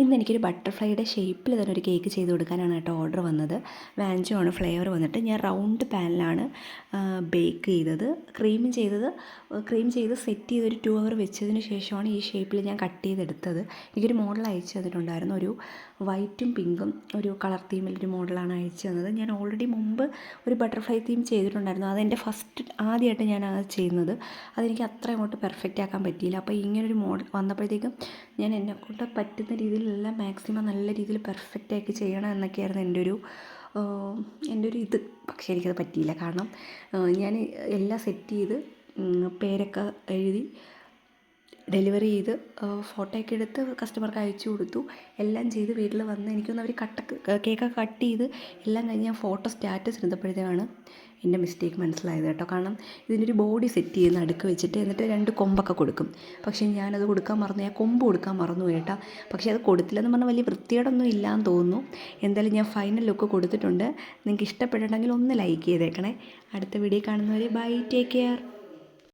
ഇന്ന് എനിക്കൊരു ബട്ടർഫ്ലൈയുടെ ഷേപ്പിൽ തന്നെ ഒരു കേക്ക് ചെയ്ത് കൊടുക്കാനാണ് കേട്ടോ ഓർഡർ വന്നത്. വാഞ്ചോ ആണ് ഫ്ലേവർ വന്നിട്ട്. ഞാൻ റൗണ്ട് പാനിലാണ് ബേക്ക് ചെയ്തത്. ക്രീം ചെയ്ത് സെറ്റ് ചെയ്ത് ഒരു 2 അവർ വെച്ചതിന് ശേഷമാണ് ഈ ഷേപ്പിൽ ഞാൻ കട്ട് ചെയ്തെടുത്തത്. എനിക്കൊരു മോഡൽ അയച്ചു തന്നിട്ടുണ്ടായിരുന്നു. ഒരു വൈറ്റും പിങ്കും ഒരു കളർ തീമിലൊരു മോഡലാണ് അയച്ചു തന്നത്. ഞാൻ ഓൾറെഡി മുമ്പ് ഒരു ബട്ടർഫ്ലൈ തീം ചെയ്തിട്ടുണ്ടായിരുന്നു. അതെൻ്റെ ആദ്യമായിട്ട് ഞാൻ അത് ചെയ്യുന്നത്. അതെനിക്ക് അത്ര അങ്ങോട്ട് പെർഫെക്റ്റ് ആക്കാൻ പറ്റിയില്ല. അപ്പോൾ ഇങ്ങനൊരു മോഡൽ വന്നപ്പോഴത്തേക്കും ഞാൻ എന്നെക്കൊണ്ട് പറ്റുന്ന രീതിയിലെല്ലാം മാക്സിമം നല്ല രീതിയിൽ പെർഫെക്റ്റാക്കി ചെയ്യണം എന്നൊക്കെയായിരുന്നു എൻ്റെ ഒരു ഇത്. പക്ഷേ എനിക്കത് പറ്റിയില്ല. കാരണം ഞാൻ എല്ലാം സെറ്റ് ചെയ്ത് പേരൊക്കെ എഴുതി ഡെലിവറി ചെയ്ത് ഫോട്ടോയൊക്കെ എടുത്ത് കസ്റ്റമർക്ക് അയച്ചു കൊടുത്തു. എല്ലാം ചെയ്ത് വീട്ടിൽ വന്ന് എനിക്കൊന്ന് അവർ കേക്കൊക്കെ കട്ട് ചെയ്ത് എല്ലാം കഴിഞ്ഞ് ഞാൻ ഫോട്ടോ സ്റ്റാറ്റസ് ഇടുന്നപ്പോഴത്തേക്കാണ് എൻ്റെ മിസ്റ്റേക്ക് മനസ്സിലായത് കേട്ടോ. കാരണം ഇതിൻ്റെ ഒരു ബോഡി സെറ്റ് ചെയ്യുന്ന നടുക്ക് വെച്ചിട്ട് എന്നിട്ട് 2 കൊമ്പൊക്കെ കൊടുക്കും. പക്ഷേ ഞാനത് കൊടുക്കാൻ മറന്നു. കൊമ്പ് കൊടുക്കാൻ മറന്നു കേട്ടോ. പക്ഷേ അത് കൊടുത്തില്ലെന്ന് പറഞ്ഞാൽ വലിയ വൃത്തികേടൊന്നും ഇല്ലയെന്ന് തോന്നുന്നു. എന്തായാലും ഞാൻ ഫൈനൽ ലുക്ക് കൊടുത്തിട്ടുണ്ട്. നിങ്ങൾക്ക് ഇഷ്ടപ്പെട്ടിട്ടുണ്ടെങ്കിൽ ഒന്ന് ലൈക്ക് ചെയ്തേക്കണേ. അടുത്ത വീഡിയോ കാണുന്നവരെ ബൈ, ടേക്ക് കെയർ.